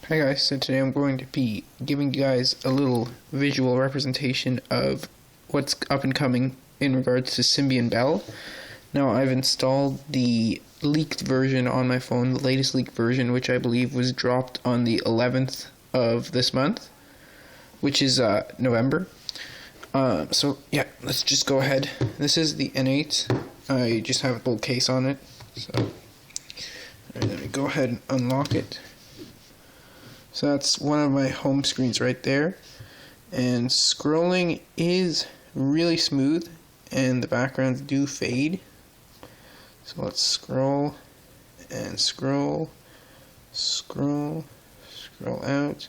Hi guys, so today I'm going to be giving you guys a little visual representation of what's up and coming in regards to Symbian Belle. Now I've installed the leaked version on my phone, the latest leaked version, which I believe was dropped on the 11th of this month, which is November. So yeah, let's just go ahead. This is the N8. I just have a little case on it. So alright, let me go ahead and unlock it. So that's one of my home screens right there, and scrolling is really smooth and the backgrounds do fade. So let's scroll and scroll out.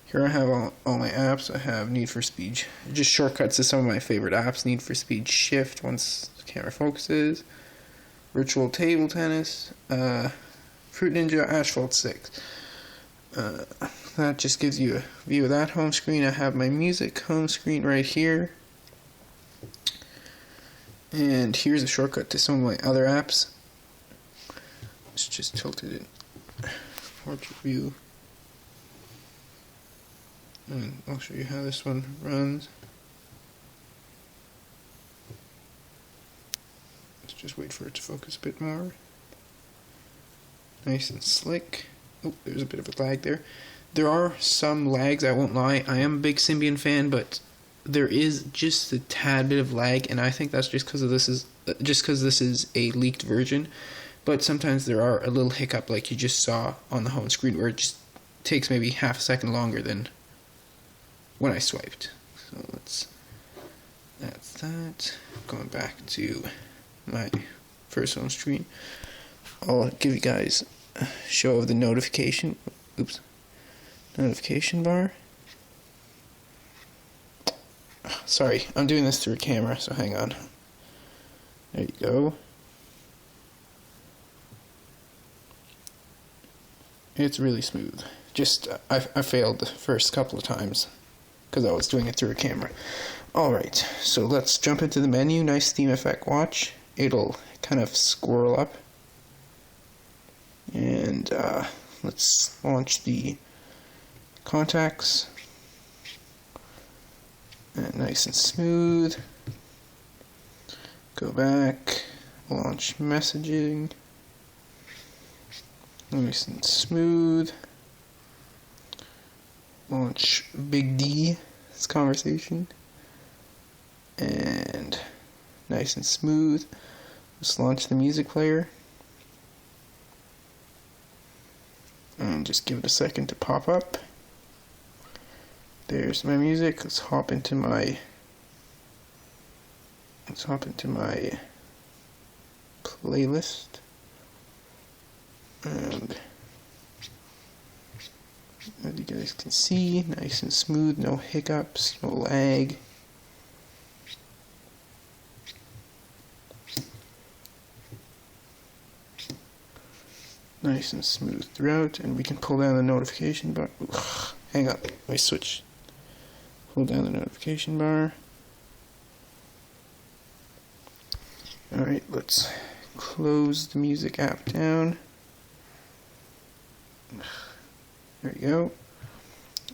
Here I have all my apps. I have Need for Speed, just shortcuts to some of my favorite apps. Need for Speed Shift once the camera focuses, Virtual Table Tennis, Fruit Ninja, Asphalt 6. That just gives you a view of that home screen. I have my music home screen right here. And here's a shortcut to some of my other apps. It's just tilted in portrait view. And I'll show you how this one runs. Let's just wait for it to focus a bit more. Nice and slick. Oh, there's a bit of a lag there. There are some lags, I won't lie. I am a big Symbian fan, but there is just a tad bit of lag, and I think that's just because this is a leaked version. But sometimes there are a little hiccup, like you just saw on the home screen, where it just takes maybe half a second longer than when I swiped. So that's that. Going back to my first home screen, I'll give you guys a show of the notification bar. Sorry, I'm doing this through a camera, so hang on. There you go. It's really smooth. Just I failed the first couple of times because I was doing it through a camera. Alright, so let's jump into the menu. Nice theme effect watch. It'll kind of squirrel up. And let's launch the contacts. And nice and smooth. Go back. Launch messaging. Nice and smooth. Launch Big D. This conversation. And nice and smooth. Let's launch the music player. And just give it a second to pop up. There's my music. Let's hop into my playlist. And as you guys can see, nice and smooth, no hiccups, no lag. Nice and smooth throughout, and we can pull down the notification bar. Hang on, I switch. Pull down the notification bar. Alright, let's close the music app down. There you go.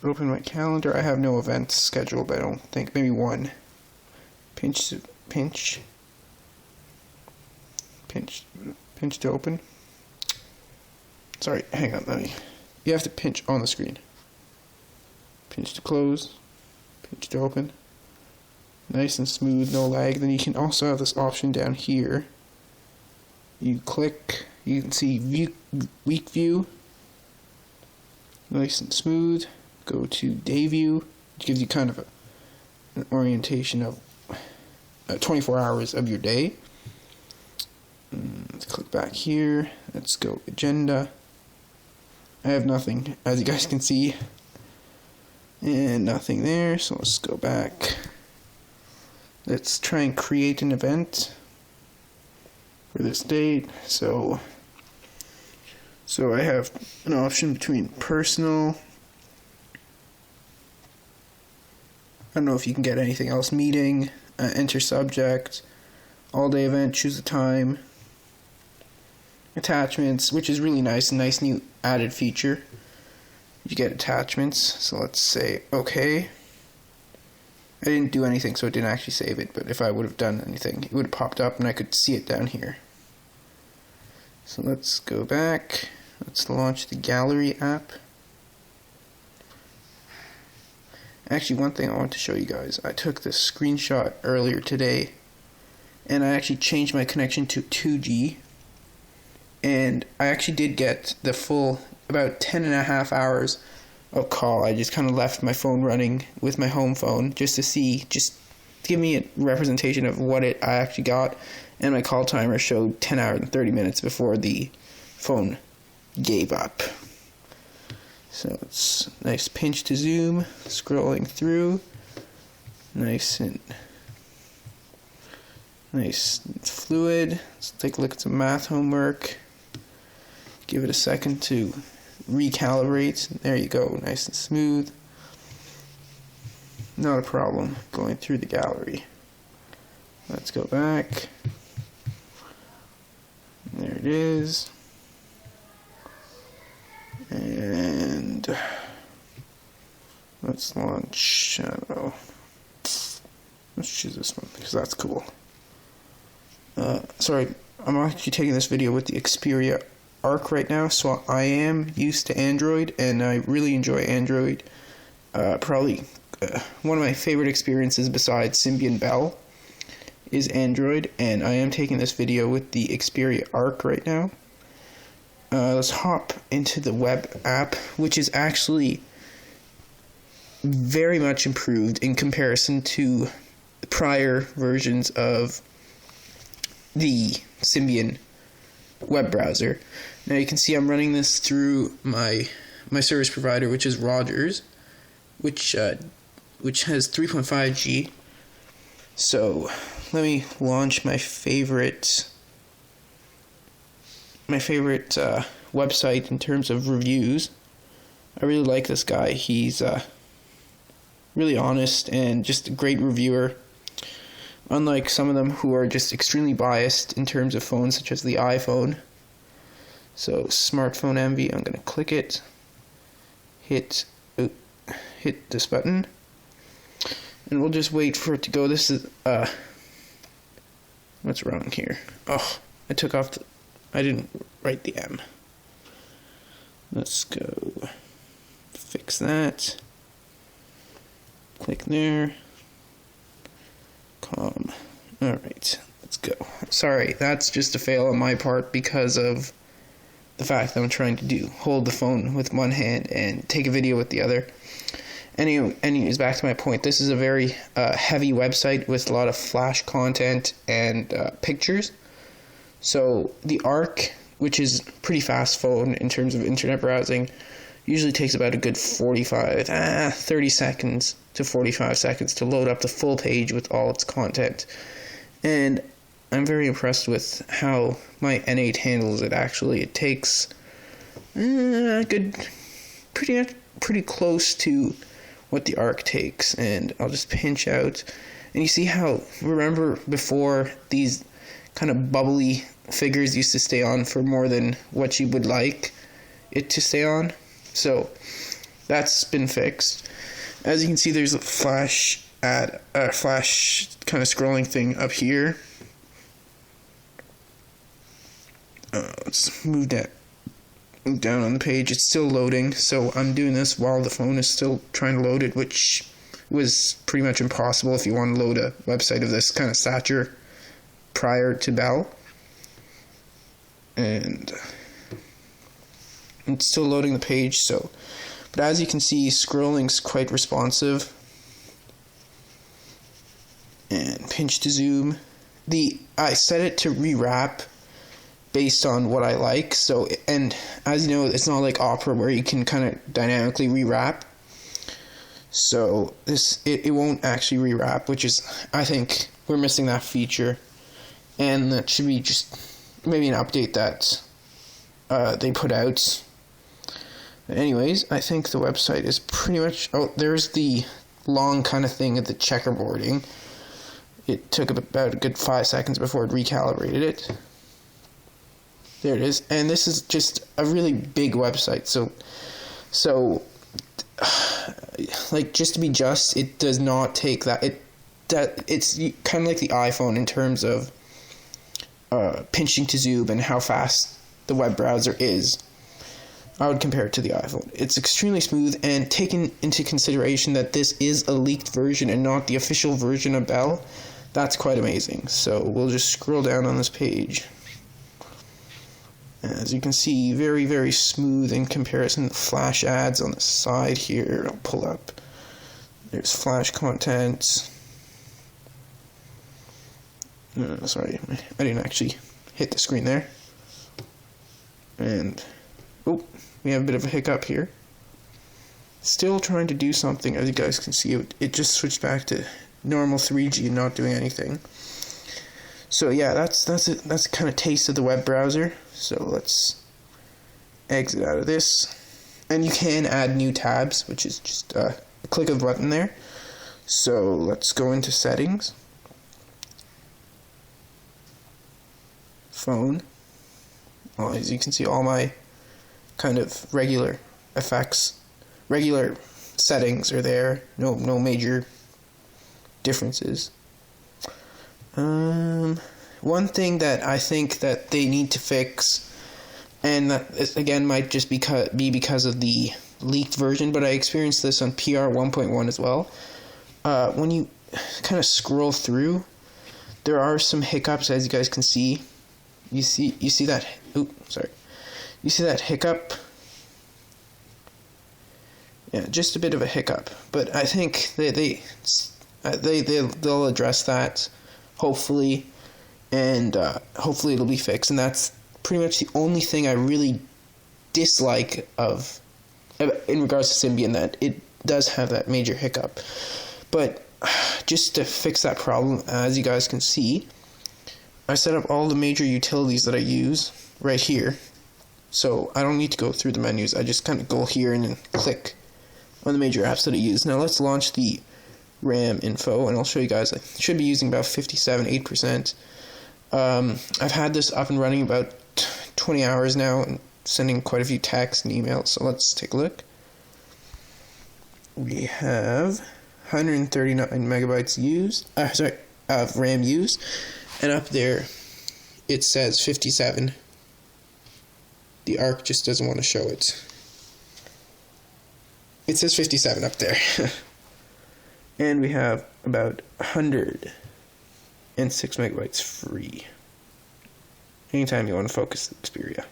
Open my calendar. I have no events scheduled, I don't think. Maybe one. Pinch to open. Sorry, hang on, you have to pinch on the screen. Pinch to close, pinch to open. Nice and smooth, no lag. Then you can also have this option down here. You click, you can see week view. Nice and smooth. Go to day view, which gives you kind of an orientation of 24 hours of your day. Let's click back here. Let's go agenda. I have nothing, as you guys can see, and nothing there, so let's go back. Let's try and create an event for this date. So I have an option between personal, I don't know if you can get anything else, meeting, enter subject, all day event, choose the time, attachments, which is really nice, a nice new added feature. you get attachments. So let's say okay. I didn't do anything, so it didn't actually save it, but if I would have done anything, it would have popped up and I could see it down here. So let's go back. Let's launch the gallery app. Actually, one thing I want to show you guys, I took this screenshot earlier today, and I actually changed my connection to 2G, and I actually did get the full about 10.5 hours of call. I just kind of left my phone running with my home phone just to see, just give me a representation of what I actually got, and my call timer showed 10 hours and 30 minutes before the phone gave up. So it's nice pinch to zoom, scrolling through, nice and fluid. Let's take a look at some math homework. Give it a second to recalibrate. There you go, nice and smooth. Not a problem going through the gallery. Let's go back. There it is. And let's launch, I don't know. Let's choose this one because that's cool. Sorry, I'm actually taking this video with the Xperia Arc right now, so I am used to Android, and I really enjoy Android. Probably one of my favorite experiences besides Symbian Belle is Android, and I am taking this video with the Xperia Arc right now. Let's hop into the web app, which is actually very much improved in comparison to the prior versions of the Symbian web browser. Now you can see I'm running this through my service provider, which is Rogers, which has 3.5G. So let me launch my favorite website in terms of reviews. I really like this guy. He's really honest and just a great reviewer, unlike some of them who are just extremely biased in terms of phones, such as the iPhone. So smartphone envy, I'm going to click it, hit this button, and we'll just wait for it to go. This is what's wrong here? Oh, I took off I didn't write the M. Let's go fix that. Click there. Calm. Alright, let's go. Sorry, that's just a fail on my part because of the fact that I'm trying to hold the phone with one hand and take a video with the other. Anyways, back to my point. This is a very heavy website with a lot of flash content and pictures. So the Arc, which is a pretty fast phone in terms of internet browsing, usually takes about a good 30 seconds to 45 seconds to load up the full page with all its content. And I'm very impressed with how my N8 handles it. Actually, it takes pretty close to what the Arc takes. And I'll just pinch out, and you see how, remember before, these kind of bubbly figures used to stay on for more than what you would like it to stay on? So that's been fixed. As you can see, there's a flash kind of scrolling thing up here. Let's move down on the page. It's still loading, so I'm doing this while the phone is still trying to load it, which was pretty much impossible if you want to load a website of this kind of stature prior to Belle. And it's still loading the page, but as you can see, scrolling's quite responsive. And pinch to zoom. I set it to rewrap based on what I like. So, and as you know, it's not like Opera where you can kind of dynamically rewrap. So it won't actually rewrap, which is, I think we're missing that feature, and that should be just maybe an update that they put out. Anyways, I think the website is pretty much... Oh, there's the long kind of thing at the checkerboarding. It took about a good 5 seconds before it recalibrated it. There it is. And this is just a really big website. So like, just to be just, it does not take that. It's kind of like the iPhone in terms of pinching to zoom and how fast the web browser is. I would compare it to the iPhone. It's extremely smooth, and taking into consideration that this is a leaked version and not the official version of Belle, that's quite amazing. So we'll just scroll down on this page. As you can see, very, very smooth in comparison to flash ads on the side here. I'll pull up. There's flash content. Sorry, I didn't actually hit the screen there. And, oh, we have a bit of a hiccup here. Still trying to do something. As you guys can see, it just switched back to normal 3G and not doing anything. So yeah, that's kind of taste of the web browser. So let's exit out of this. And you can add new tabs, which is just a click of a button there. So let's go into settings. Phone. Well, as you can see, all my kind of regular effects, regular settings are there. No major differences. One thing that I think that they need to fix, and that again might just be because of the leaked version, but I experienced this on PR 1.1 as well. When you kind of scroll through, there are some hiccups, as you guys can see. You see that? You see that hiccup? Yeah, just a bit of a hiccup, but I think they'll address that, hopefully, and hopefully it'll be fixed. And that's pretty much the only thing I really dislike in regards to Symbian, that it does have that major hiccup. But just to fix that problem, as you guys can see, I set up all the major utilities that I use right here, so I don't need to go through the menus. I just kind of go here and then click on the major apps that I use. Now let's launch the RAM info, and I'll show you guys. I should be using about 8%. I've had this up and running about 20 hours now, and sending quite a few texts and emails, so let's take a look. We have 139 megabytes used, of RAM used, and up there it says 57. The ARC just doesn't want to show it. It says 57 up there. And we have about 106 megabytes free. Anytime you want to focus the Xperia.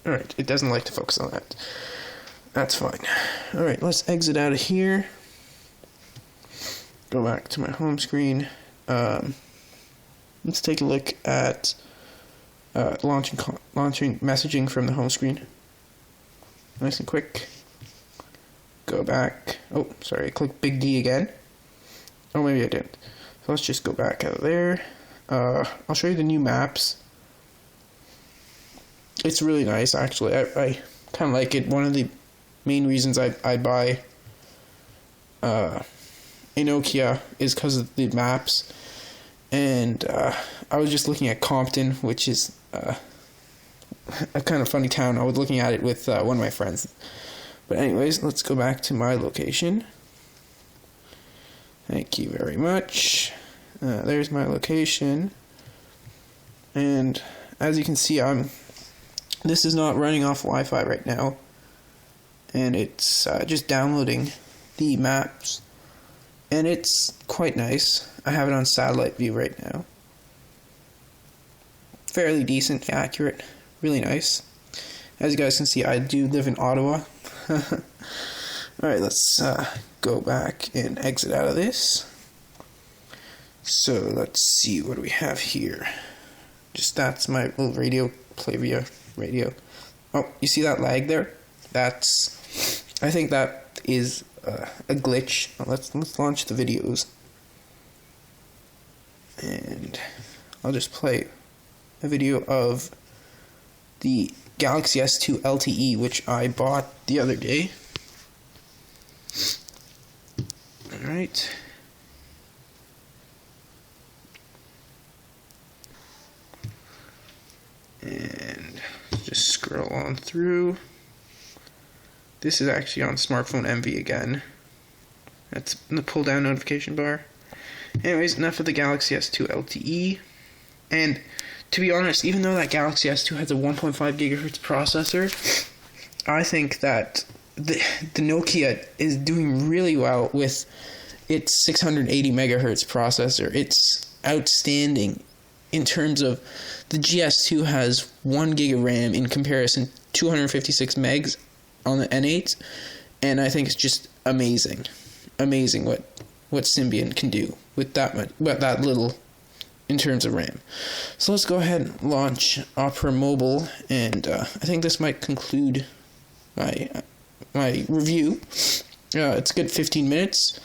Alright, it doesn't like to focus on that. That's fine. Alright, let's exit out of here. Go back to my home screen. Let's take a look at launching messaging from the home screen. Nice and quick. Go back. Oh, sorry, I clicked Big D again. Oh, maybe I didn't. So let's just go back out of there. I'll show you the new maps. It's really nice, actually. I kind of like it. One of the main reasons I buy a Nokia is because of the maps. And I was just looking at Compton, which is a kind of funny town. I was looking at it with one of my friends. But anyways, let's go back to my location. Thank you very much. There's my location. And as you can see, this is not running off Wi-Fi right now. And it's just downloading the maps. And it's quite nice. I have it on satellite view right now. Fairly decent, accurate, really nice. As you guys can see, I do live in Ottawa. Alright, let's go back and exit out of this. So let's see, what do we have here? Just that's my little radio, play via radio. Oh, you see that lag there? I think that is a glitch. Let's launch the videos. And I'll just play a video of the Galaxy S2 LTE, which I bought the other day. Alright. And just scroll on through. This is actually on smartphone MV again. That's in the pull down notification bar. Anyways, enough of the Galaxy S2 LTE. And to be honest, even though that Galaxy S2 has a 1.5 gigahertz processor, I think that the Nokia is doing really well with its 680 megahertz processor. It's outstanding in terms of the GS2 has 1 gig of RAM in comparison 256 megs on the N8, and I think it's just amazing what Symbian can do with that little in terms of RAM. So let's go ahead and launch Opera Mobile, and I think this might conclude my review. It's a good 15 minutes.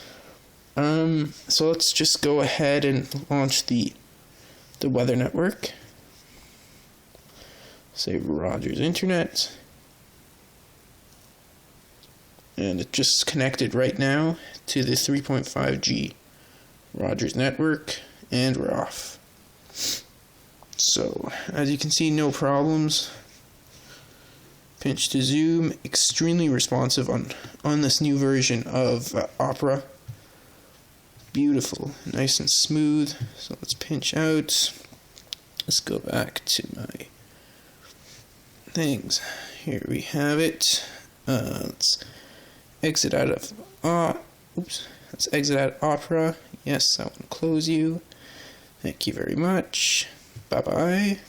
So let's just go ahead and launch the weather network. Say Rogers Internet. And it just connected right now to the 3.5G Rogers network, and we're off. So, as you can see, no problems. Pinch to zoom, extremely responsive on this new version of Opera. Beautiful, nice and smooth. So let's pinch out. Let's go back to my things. Here we have it. Let's exit out of let's exit out of Opera. Yes, I want to close you. Thank you very much. Bye bye.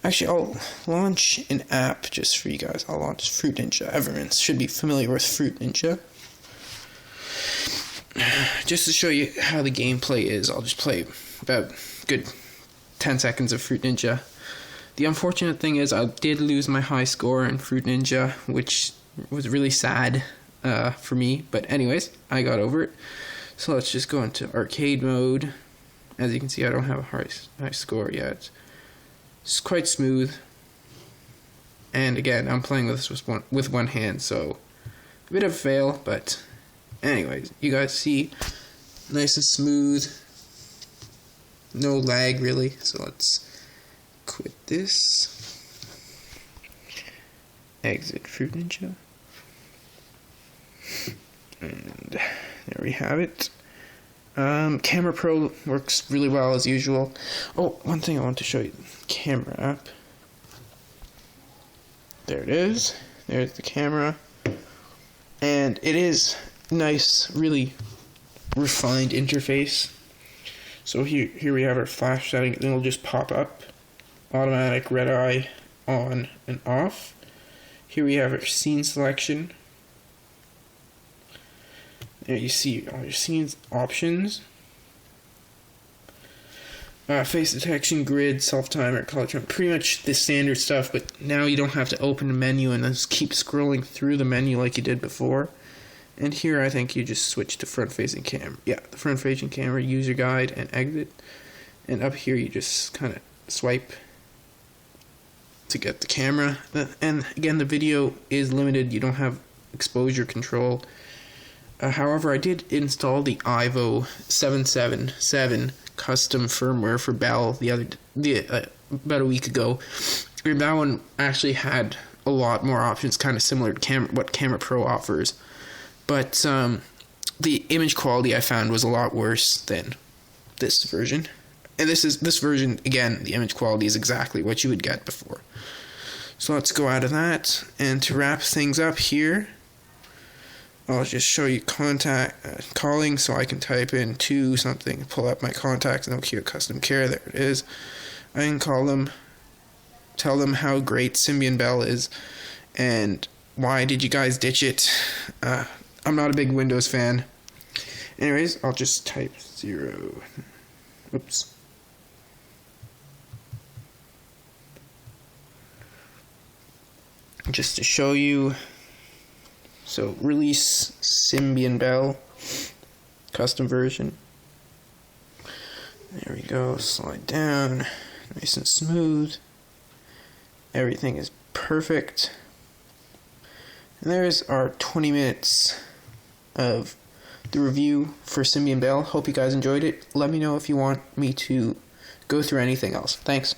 Actually, I'll launch an app just for you guys. I'll launch Fruit Ninja. Everyone should be familiar with Fruit Ninja. Just to show you how the gameplay is, I'll just play about good 10 seconds of Fruit Ninja. The unfortunate thing is I did lose my high score in Fruit Ninja, which was really sad for me. But anyways, I got over it. So let's just go into arcade mode. As you can see, I don't have a high score yet. It's quite smooth. And again, I'm playing with this with one hand, so a bit of a fail, but anyways, you guys see, nice and smooth. No lag really. So let's quit this. Exit Fruit Ninja. And there we have it. Camera Pro works really well as usual. Oh, one thing I want to show you. Camera app. There it is. There's the camera. And it is nice, really refined interface. So here we have our flash setting. It'll just pop up. Automatic red eye on and off. Here we have our scene selection. There you see all your scenes options. Face detection, grid, self-timer, color trim, pretty much the standard stuff, but now you don't have to open a menu and just keep scrolling through the menu like you did before. And here I think you just switch to front-facing camera. Yeah, the front-facing camera, user guide, and exit. And up here you just kind of swipe to get the camera. And again, the video is limited. You don't have exposure control. However, I did install the Ivo 777 custom firmware for Belle about a week ago. And that one actually had a lot more options, kind of similar to what Camera Pro offers. But the image quality I found was a lot worse than this version. And this version, again, the image quality is exactly what you would get before. So let's go out of that. And to wrap things up here, I'll just show you calling, so I can type in to something, pull up my contacts, Nokia Custom Care, there it is. I can call them, tell them how great Symbian Belle is, and why did you guys ditch it. I'm not a big Windows fan. Anyways, I'll just type 0. Oops. Just to show you. So, release Symbian Belle, custom version. There we go, slide down, nice and smooth. Everything is perfect. And there's our 20 minutes of the review for Symbian Belle. Hope you guys enjoyed it. Let me know if you want me to go through anything else. Thanks.